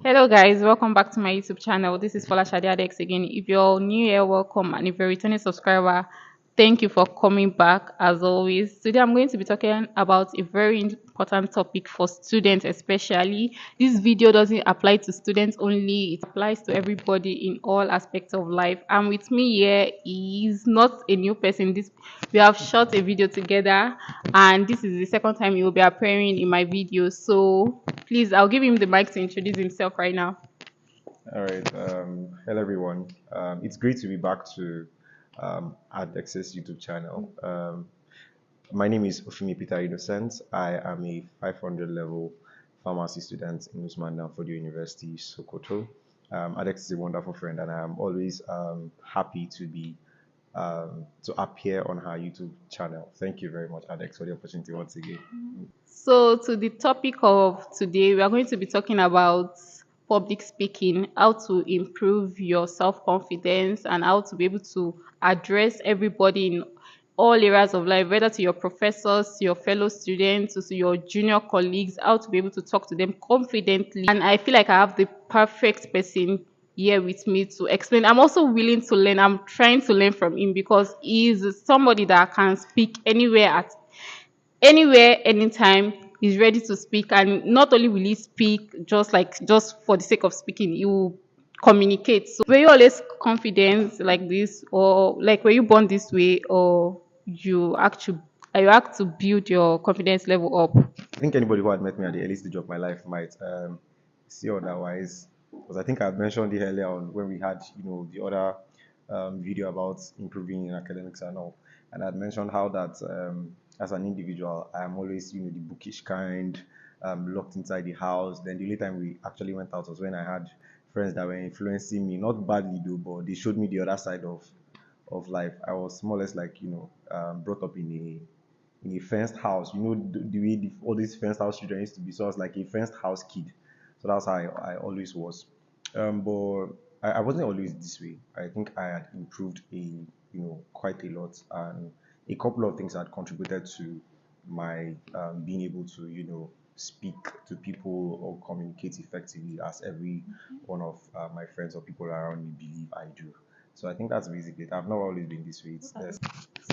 Hello guys, welcome back to my YouTube channel. This is Fola Adex again. If you're new here, welcome, and if you're a returning subscriber, thank you for coming back as always. Today I'm going to be talking about a very important topic for students especially. This video doesn't apply to students only, it applies to everybody in all aspects of life. And with me here is not a new person. This We have shot a video together, and this is the second time he will be appearing in my video. So please, I'll give him the mic to introduce himself right now. All right. Hello, everyone. It's great to be back to Adex's YouTube channel. My name is Ofimi Peter Innocent. I am a 500 level pharmacy student in Usman Danfodio University, Sokoto. Adex is a wonderful friend, and I'm always happy to appear on her YouTube channel. Thank you very much, Adex, for the opportunity once again. So, to the topic of today, we are going to be talking about public speaking, how to improve your self confidence, and how to be able to address everybody in all areas of life, whether to your professors, to your fellow students, to your junior colleagues, how to be able to talk to them confidently. And I feel like I have the perfect person here with me to explain. I'm also willing to learn. I'm trying to learn from him because he's somebody that can speak anywhere, anytime. He's ready to speak, and not only will he speak just for the sake of speaking, he will communicate. So were you always confident like this, or like were you born this way, or you have to build your confidence level up? I think anybody who had met me at the early stage of my life might see otherwise, because I think I mentioned it earlier on when we had, the other video about improving in academics and all, and I'd mentioned how that as an individual, I'm always, the bookish kind, locked inside the house. Then the only time we actually went out was when I had friends that were influencing me, not badly though, but they showed me the other side of life. I was more or less like, brought up in a fenced house. You know the way all these fenced house children used to be. So I was like a fenced house kid. So that's how I always was. But I wasn't always this way. I think I had improved quite a lot, and a couple of things had contributed to my being able to speak to people or communicate effectively as every one of my friends or people around me believe I do. So I think that's basically it. I've not always been this way.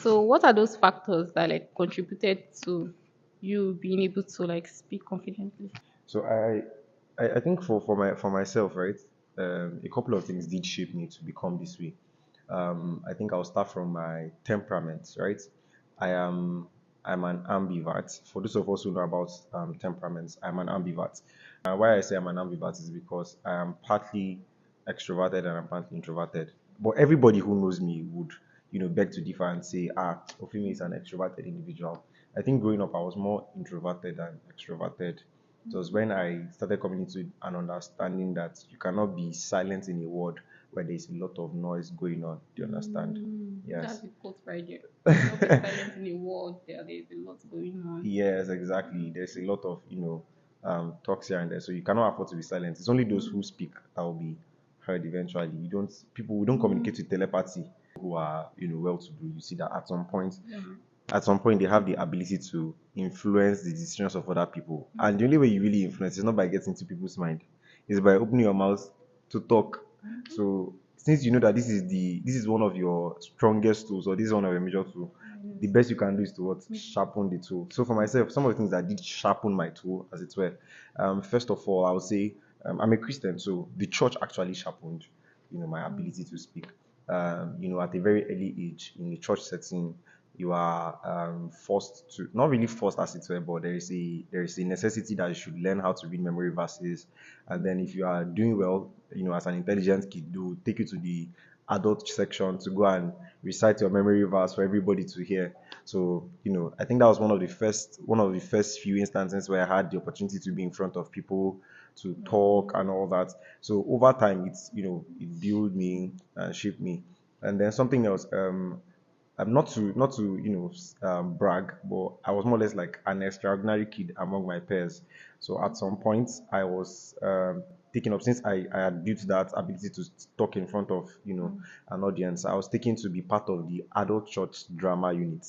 So what are those factors that like contributed to you being able to like speak confidently? So I think for myself, right, a couple of things did shape me to become this way. I think I'll start from my temperament, right? I am I'm an ambivert. For those of us who know about temperaments, I'm an ambivert. Why I say I'm an ambivert is because I am partly extroverted and I'm partly introverted. But everybody who knows me would, beg to differ and say, Ofimi is an extroverted individual. I think growing up, I was more introverted than extroverted. It was when I started coming into an understanding that you cannot be silent in a world where there's a lot of noise going on. Do you understand? That's Yes. the quote right there. Not be silent in the world. There's a lot going on. Yes, exactly. There's a lot of, talks here and there. So you cannot afford to be silent. It's only those who speak that will be heard eventually. We don't communicate with telepathy who are, well to do. You see that at some point they have the ability to influence the decisions of other people. And the only way you really influence is not by getting into people's mind, is by opening your mouth to talk. So since you know that this is one of your strongest tools, or this is one of your major tools, the best you can do is to what sharpen the tool. So for myself, some of the things that did sharpen my tool, as it were, first of all, I would say I'm a Christian, so the church actually sharpened, my ability to speak. At a very early age in a church setting, you are forced to, not really forced as it were, but there is a necessity that you should learn how to read memory verses. And then if you are doing well, as an intelligent kid, they will take you to the adult section to go and recite your memory verse for everybody to hear. So I think that was one of the first few instances where I had the opportunity to be in front of people, to talk and all that. So over time, it built me and shaped me. And then something else, I'm not to brag, but I was more or less like an extraordinary kid among my peers. So at some point, I was taken up, since I had built that ability to talk in front of an audience. I was taken to be part of the adult church drama unit.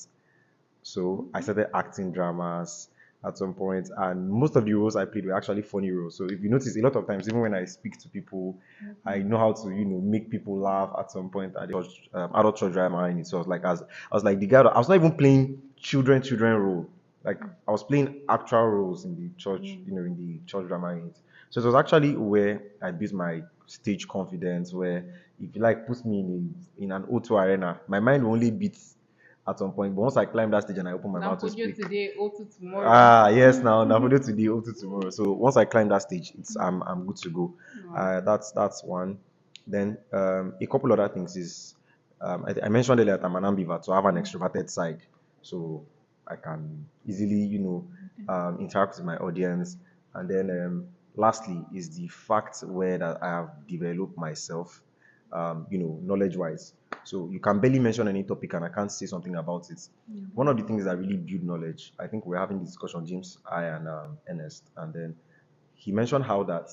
So I started acting dramas. at some point, and most of the roles I played were actually funny roles. So if you notice, a lot of times, even when I speak to people, I know how to make people laugh at some point at the adult church drama. And so I was like the guy. I was not even playing children role. Like I was playing actual roles in the church, in the church drama unit. So it was actually where I built my stage confidence. Where if you like put me in an O2 arena, my mind will only beat at some point. But once I climb that stage and I open my Now mouth to for you speak, today, also tomorrow. ah yes, now for today, up to tomorrow. So once I climb that stage, I'm good to go. Wow. That's one. Then a couple other things is I mentioned earlier that I'm an ambivert, so I have an extroverted side, so I can easily interact with my audience. And then lastly is the fact where that I have developed myself, knowledge wise. So you can barely mention any topic and I can't say something about it. One of the things that really build knowledge, I think we're having this discussion, James, I, and Ernest, and then he mentioned how that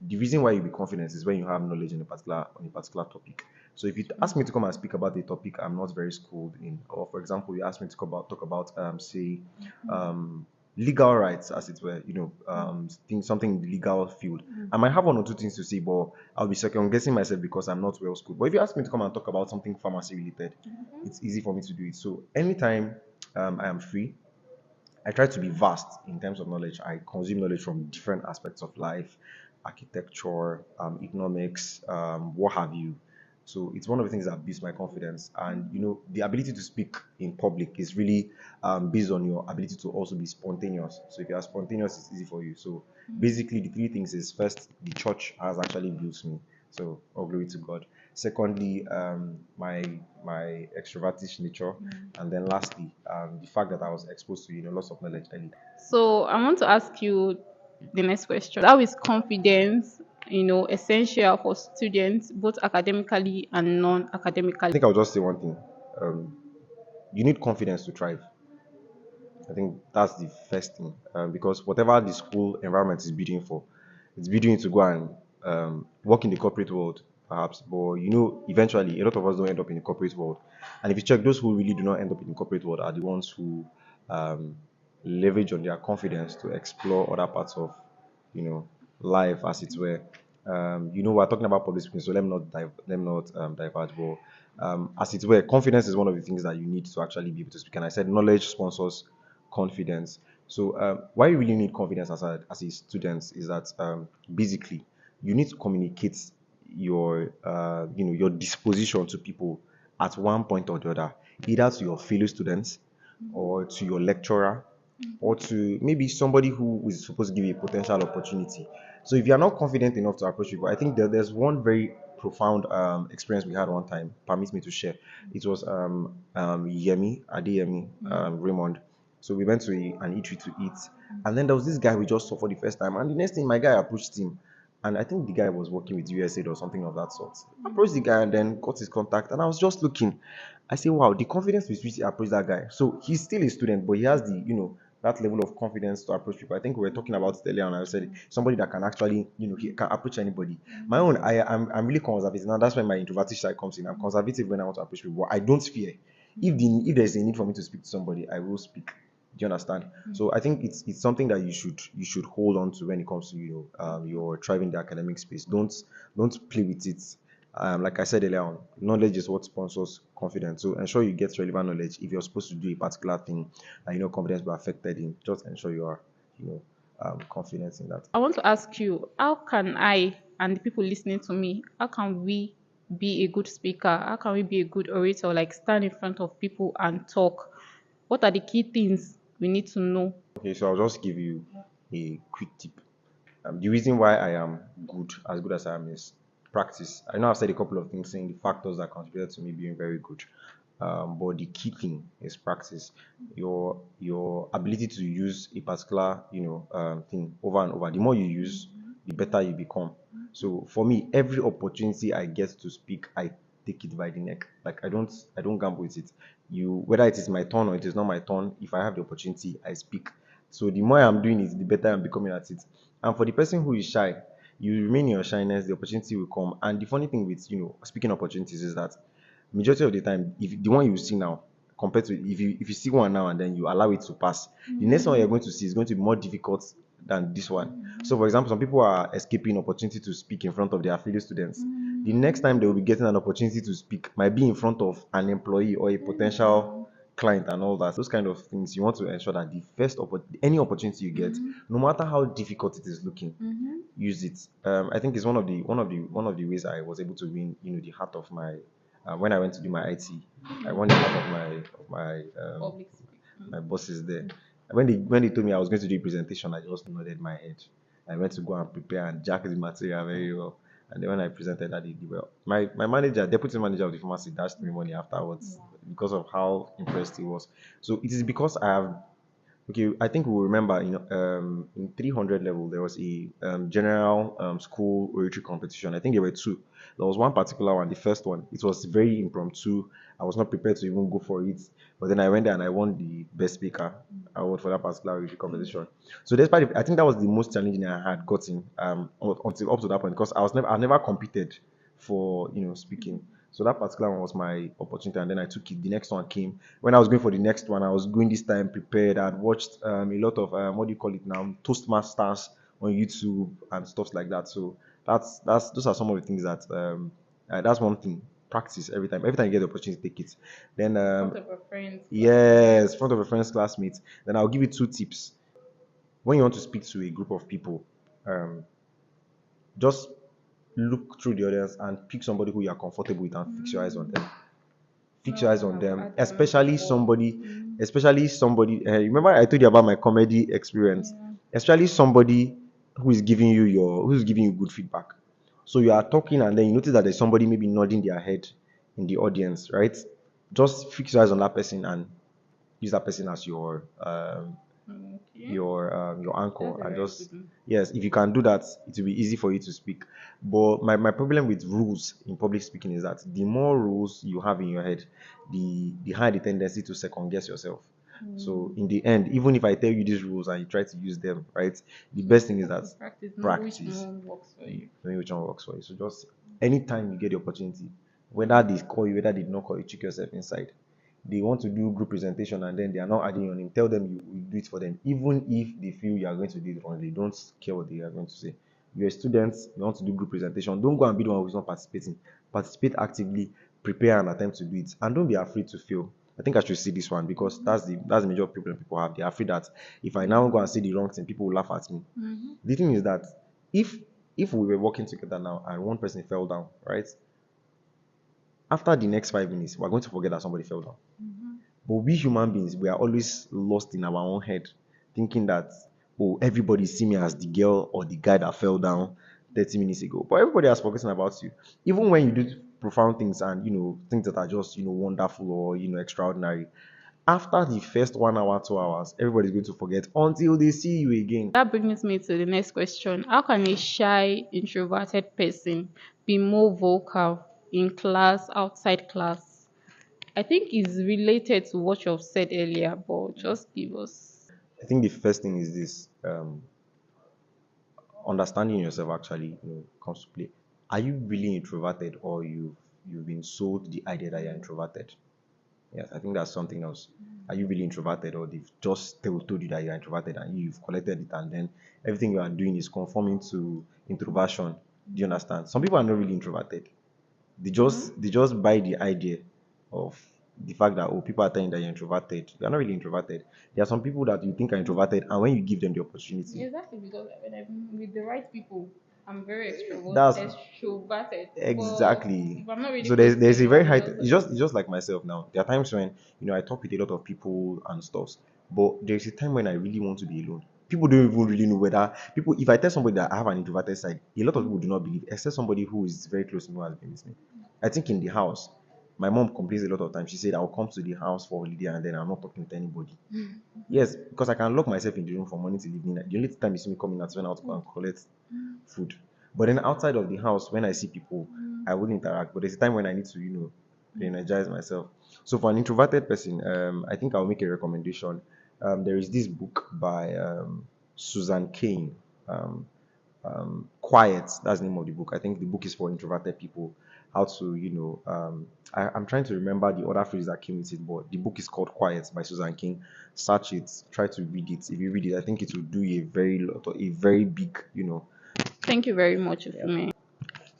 the reason why you be confident is when you have knowledge in a particular on a particular topic. So if you ask me to come and speak about a topic I'm not very schooled in, or for example, you ask me to talk about say legal rights, as it were, something in the legal field. I might have one or two things to say, but I'll be second guessing myself because I'm not well schooled. But if you ask me to come and talk about something pharmacy related, it's easy for me to do it. So anytime I am free, I try to be vast in terms of knowledge. I consume knowledge from different aspects of life, architecture, economics, what have you. So it's one of the things that builds my confidence. And the ability to speak in public is really based on your ability to also be spontaneous. So if you are spontaneous, it's easy for you. So basically, the three things is first, the church has actually built me. So all glory to God. Secondly, my extrovertish nature, and then lastly, the fact that I was exposed to lots of knowledge early. So I want to ask you the next question. How is confidence, essential for students, both academically and I non-academically? think I'll just say one thing. Um, you need confidence to thrive. I think that's the first thing, because whatever the school environment is bidding for, it's bidding you to go and work in the corporate world, perhaps. But eventually, a lot of us don't end up in the corporate world. And if you check, those who really do not end up in the corporate world are the ones who um, leverage on their confidence to explore other parts of, life, as it were. We're talking about public speaking, so let me not diverge. But as it were, confidence is one of the things that you need to actually be able to speak. And I said knowledge sponsors confidence. So why you really need confidence as a student is that basically you need to communicate your disposition to people at one point or the other, either to your fellow students or to your lecturer or to maybe somebody who is supposed to give you a potential opportunity. So if you are not confident enough to approach people, I think there's one very profound experience we had one time. Permit me to share. It was Yemi Adeyemi Raymond. So we went to an eatery to eat, and then there was this guy we just saw for the first time, and the next thing my guy approached him, and I think the guy was working with USAID or something of that sort. Approached the guy and then got his contact, and I was just looking. I say, wow, the confidence with which he approached that guy. So he's still a student, but he has the that level of confidence to approach people. I think we were talking about it earlier, and I said somebody that can actually he can approach anybody. My own, I'm really conservative. Now that's when my introverted side comes in. I'm conservative when I want to approach people. I don't fear. If there's a need for me to speak to somebody, I will speak. Do you understand? So I think it's something that you should hold on to when it comes to your thriving the academic space. Don't play with it. Like I said earlier on, knowledge is what sponsors confidence. So ensure you get relevant knowledge. If you're supposed to do a particular thing and confidence will be affected in, just ensure you are you know confident in that. I want to ask you, how can I and the people listening to me, how can we be a good speaker? How can we be a good orator, like stand in front of people and talk? What are the key things we need to know? Okay, so I'll just give you a quick tip. The reason why I am good as I am, is practice. I know I've said a couple of things saying the factors that contributed to me being very good. But the key thing is practice. Your ability to use a particular thing over and over. The more you use, the better you become. So for me, every opportunity I get to speak, I take it by the neck. Like I don't gamble with it. Whether it is my turn or it is not my turn, if I have the opportunity, I speak. So the more I'm doing it, the better I'm becoming at it. And for the person who is shy, you remain in your shyness, the opportunity will come. And the funny thing with speaking opportunities is that majority of the time, if the one you see now compared to if you see one now and then you allow it to pass, the next one you're going to see is going to be more difficult than this one. So, for example, some people are escaping opportunity to speak in front of their fellow students. The next time they will be getting an opportunity to speak might be in front of an employee or a potential client and all that. Those kind of things, you want to ensure that the any opportunity you get, no matter how difficult it is looking, use it. I think it's one of the ways I was able to win, the heart of my when I went to do my IT. I won the heart Public speaking. my bosses there. When they told me I was going to do a presentation, I just nodded my head. I went to go and prepare and jack the material very well. And then when I presented, I did well. My manager, deputy manager of the pharmacy, dashed me money afterwards because of how impressed he was. So it is because I have. Okay, I think we will remember, in 300 level, there was a general school oratory competition. I think there were two. There was one particular one, the first one. It was very impromptu. I was not prepared to even go for it. But then I went there and I won the best speaker award for that particular oratory competition. So despite, I think that was the most challenging I had gotten until up to that point, because I never competed for speaking. So that particular one was my opportunity, and then I took it. The next one came when I was going for the next one. I was going this time prepared. I'd watched a lot of what do you call it now, Toastmasters on YouTube and stuff like that. So that's those are some of the things that that's one thing. Practice every time. Every time you get the opportunity, take it. Then Front of a friend. yes, front of a friend's classmates. Then I'll give you two tips. When you want to speak to a group of people, um, just look through the audience and pick somebody who you are comfortable with and fix your eyes on them. Fix your eyes on them, especially somebody. Remember, I told you about my comedy experience. Especially somebody who's giving you good feedback. So you are talking and then you notice that there's somebody maybe nodding their head in the audience, right? Just fix your eyes on that person and use that person as your anchor, and just yes, if you can do that, it will be easy for you to speak. But my problem with rules in public speaking is that the more rules you have in your head, the higher the tendency to second guess yourself. So in the end, even if I tell you these rules and you try to use them, right, the best thing is that Practice. practice. Know which one works for you. Knowing which one works for you. So just anytime you get the opportunity, whether they call you, whether they did not call you, check yourself inside. They want to do group presentation and then they are not adding your name. Tell them you will do it for them, even if they feel you are going to do it wrong. They don't care what they are going to say. You're a student, you want to do group presentation. Don't go and be the one who's not participating. Participate actively, prepare and attempt to do it, and don't be afraid to fail. I think I should see this one because that's the major problem people have. They're afraid that if I now go and say the wrong thing, people will laugh at me. The thing is that if if we were working together now and one person fell down, right? After the next 5 minutes, we're going to forget that somebody fell down. But we human beings, we are always lost in our own head, thinking that, oh, everybody see me as the girl or the guy that fell down 30 minutes ago. But everybody has forgotten about you. Even when you do profound things and things that are just wonderful or extraordinary, after the first 1 hour, 2 hours, everybody's going to forget until they see you again. That brings me to the next question. How can a shy, introverted person be more vocal in class, outside class? I think it's related to what you've said earlier, but just give us. I think the first thing is this: understanding yourself actually comes to play. Are you really introverted, or you've been sold the idea that you're introverted? Yes, I think that's something else. Are you really introverted, or they've just told you that you're introverted and you've collected it, and then everything you are doing is conforming to introversion? Do you understand? Some people are not really introverted. They just buy the idea of the fact that, oh, people are telling that you're introverted. You're not really introverted. There are some people that you think are introverted, and when you give them the opportunity, Exactly, because when I'm with the right people, I'm very that's extroverted. But exactly. if I'm not really So close there's to there's them, a I'll very be high. just It's just like myself now. There are times when I talk with a lot of people and stuff, but there's a time when I really want to be alone. People don't even really know whether people. If I tell somebody that I have an introverted side, a lot of people do not believe, except somebody who is very close to me who has been with me. I think in the house, my mom complains a lot of times. She said I'll come to the house for holiday and then I'm not talking to anybody. Yes, because I can lock myself in the room from morning till evening. The only time you see me coming out is when I want to go and collect food. But then outside of the house, when I see people, I would interact. But there's a time when I need to, re-energize myself. So for an introverted person, I think I'll make a recommendation. There is this book by Susan Cain. Um, Quiet. That's the name of the book. I think the book is for introverted people. How to, I'm trying to remember the other phrase that came with it, but the book is called Quiet by Susan King. Search it, try to read it. If you read it, I think it will do a very big, Thank you very much, Ufume.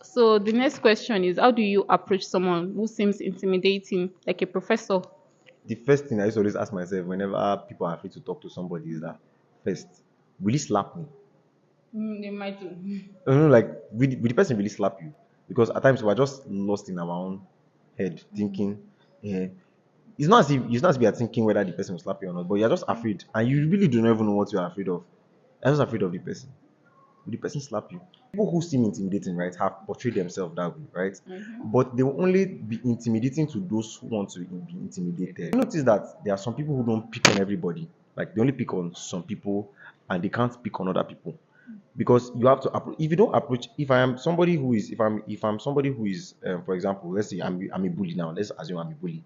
So the next question is, how do you approach someone who seems intimidating, like a professor? the first thing I used to always ask myself whenever people are afraid to talk to somebody is that, first, will he slap me? They might do. No, like, will the person really slap you? Because at times we're just lost in our own head, thinking, yeah. It's not as if you're thinking whether the person will slap you or not, but you're just afraid, and you really do not even know what you're afraid of. You're just afraid of the person. Will the person slap you? People who seem intimidating, right, have portrayed themselves that way, right? But they will only be intimidating to those who want to be intimidated. You notice that there are some people who don't pick on everybody, like they only pick on some people, and they can't pick on other people, because you have to if you don't approach, if I'm somebody who is, for example, let's say I'm a bully now. Let's assume I'm a bully.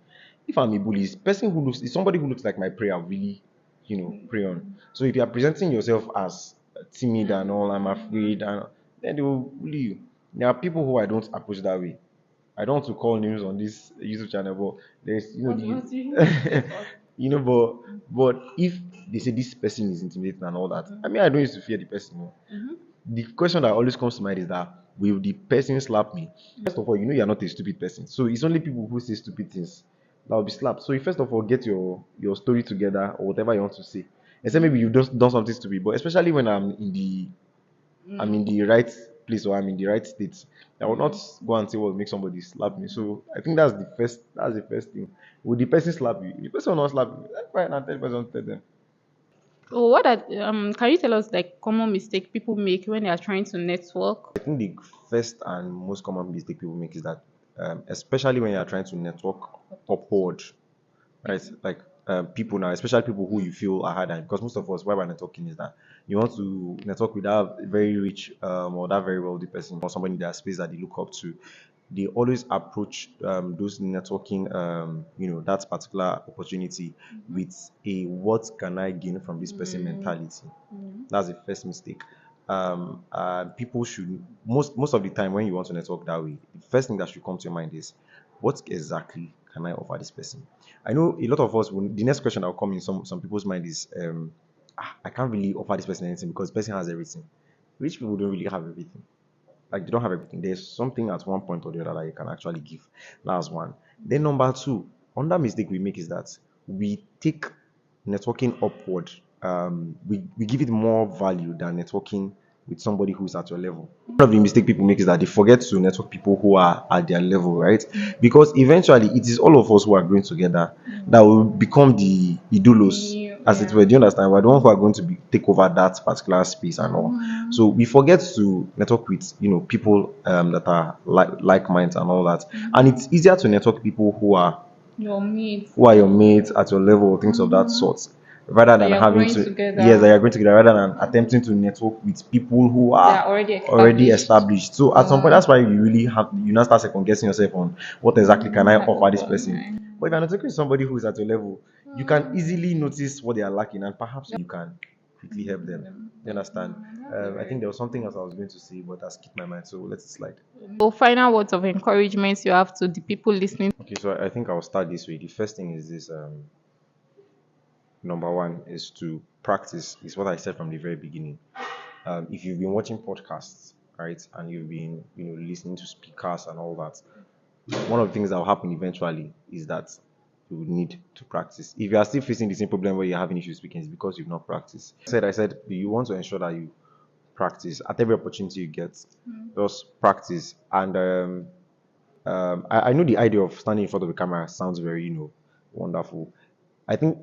If I'm a bully, is somebody who looks like my prey, I'll really, prey on. So if you are presenting yourself as timid and all, I'm afraid, and then they will bully you. There are people who I don't approach that way. I don't want to call names on this YouTube channel, but there's, but if they say this person is intimidating and all that, I mean, I don't used to fear the person. No. The question that always comes to mind is that, will the person slap me? First of all, you're not a stupid person, so it's only people who say stupid things that will be slapped. So you first of all get your story together, or whatever you want to say. Except maybe you've just done something stupid, but especially when I'm in the right place, or I'm in the right state, I will not go and say what will make somebody slap me. So I think that's the first thing. Will the person slap you? If the person will not slap you, that's fine, and tell the person, tell them. So can you tell us like common mistake people make when they are trying to network? I think the first and most common mistake people make is that, especially when you are trying to network upward, right? Like, people now, especially people who you feel are harder, because most of us, why we're networking is that you want to network with that very rich, or that very wealthy person, or somebody in their space that they look up to. They always approach, those networking, that particular opportunity with a what can I gain from this person mentality. That's the first mistake. People should, most of the time when you want to network that way, the first thing that should come to your mind is, what exactly can I offer this person? I know a lot of us, the next question that will come in some people's mind is, I can't really offer this person anything because the person has everything. Rich people don't really have everything. Like, they don't have everything. There's something at one point or the other that you can actually give. That's one. Then number two, another mistake we make is that we take networking upward. We give it more value than networking with somebody who's at your level. One of the mistake people make is that they forget to network people who are at their level, right? Because eventually it is all of us who are growing together that will become the idolos, as it were. Do you understand? We're the ones who are going to take over that particular space and all. So we forget to network with, people, that are like minds and all that. And it's easier to network people Your mates who are your mates at your level, things of that sort, rather that than you're having growing to, together. yes, that you're going together, rather than attempting to network with people who They are are already already established. established. So at some point, that's why you now start second guessing yourself on what exactly can I offer this person. But if you're not talking to somebody who is at your level, you can easily notice what they are lacking, and perhaps you can quickly help them. You understand? I think there was something else I was going to say, but I skipped my mind, so let's slide. So final words of encouragement you have to the people listening. Okay, so I think I'll start this way. The first thing is this: number one is to practice. Is what I said from the very beginning. If you've been watching podcasts, right, and you've been, listening to speakers and all that, one of the things that will happen eventually is that you will need to practice. If you are still facing the same problem where you're having issues speaking, it's because you've not practiced. I said you want to ensure that you practice at every opportunity you get. Just practice. And I know the idea of standing in front of the camera sounds very, wonderful. I think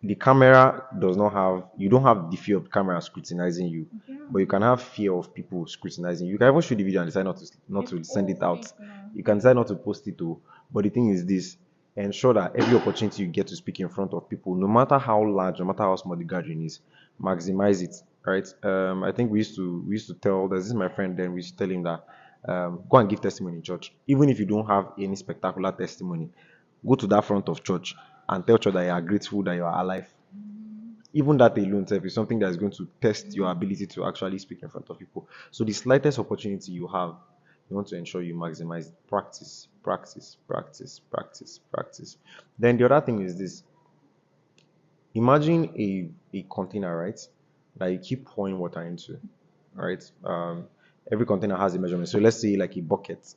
the camera does not have, you don't have the fear of the camera scrutinizing you, but you can have fear of people scrutinizing you. You can even shoot the video and decide not to send it out. You can decide not to post it too. But the thing is this: ensure that every opportunity you get to speak in front of people, no matter how large, no matter how small the gathering is, maximize it. Right? I think we used to tell, there's this my friend, then we used to tell him that, go and give testimony in church. Even if you don't have any spectacular testimony, go to that front of church and tell church that you are grateful that you are alive. Even that alone self is something that's going to test your ability to actually speak in front of people. So the slightest opportunity you have, you want to ensure you maximize. Practice, practice, practice, practice, practice. Then the other thing is this: imagine a container, right, that you keep pouring water into, right? Every container has a measurement. So let's say like a bucket.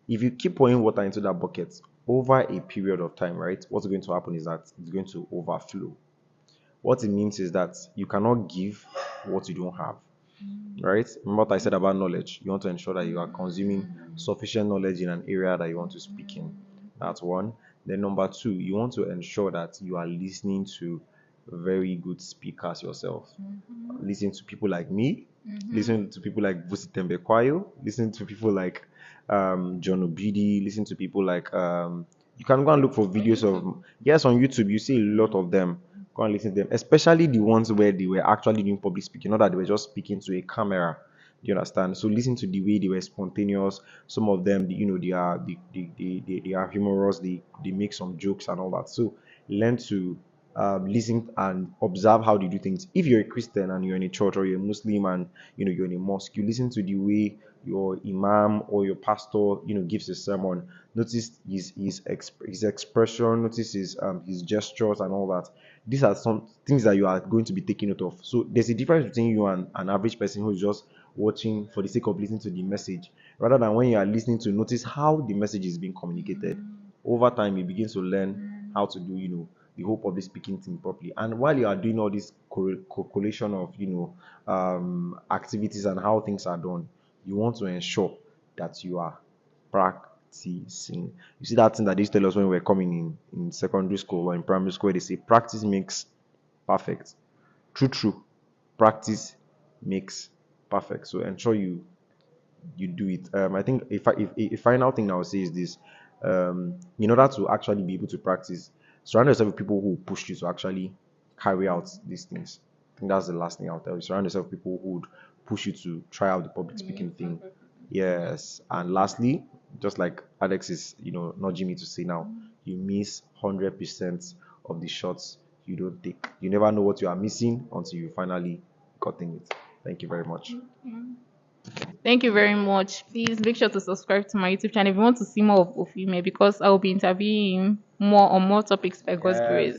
If you keep pouring water into that bucket over a period of time, right, what's going to happen is that it's going to overflow. What it means is that you cannot give what you don't have, right? Remember what I said about knowledge. You want to ensure that you are consuming sufficient knowledge in an area that you want to speak in. That's one. Then number two, you want to ensure that you are listening to very good speakers yourself. Listen to people like me, listen to people like Vusi Tembekwayo, listen to people like John Obidi, listen to people like you can go and look for videos of, yes, on YouTube you see a lot of them. Go and listen to them, especially the ones where they were actually doing public speaking, not that they were just speaking to a camera. Do you understand? So listen to the way they were spontaneous. Some of them, you know, they are humorous. They make some jokes and all that. So learn to listen and observe how they do things. If you're a Christian and you're in a church, or you're a Muslim and you know you're in a mosque, you listen to the way your imam or your pastor, you know, gives a sermon. Notice his expression. Notice his gestures and all that. These are some things that you are going to be taking note of. So there's a difference between you and an average person who is just watching for the sake of listening to the message, rather than when you are listening to notice how the message is being communicated. Over time, you begin to learn how to do, you know, the whole public speaking thing properly. And while you are doing all this correlation of, you know, activities and how things are done, you want to ensure that you are practicing. You see that thing that they used to tell us when we were coming in secondary school or in primary school, where they say practice makes perfect. True, true. Practice makes perfect. So ensure you do it. I think if a final thing I would say is this: in order to actually be able to practice, surround yourself with people who push you to actually carry out these things. I think that's the last thing I'll tell you. Surround yourself with people who would push you to try out the public speaking thing. Yes. And lastly, just like Alex is, you know, nudging me to say now, you miss 100% of the shots you don't take. You never know what you are missing until you finally gotten it. Thank you very much. Thank you very much. Please make sure to subscribe to my YouTube channel if you want to see more of Ofime, because I will be interviewing more on more topics by God's Yes. grace.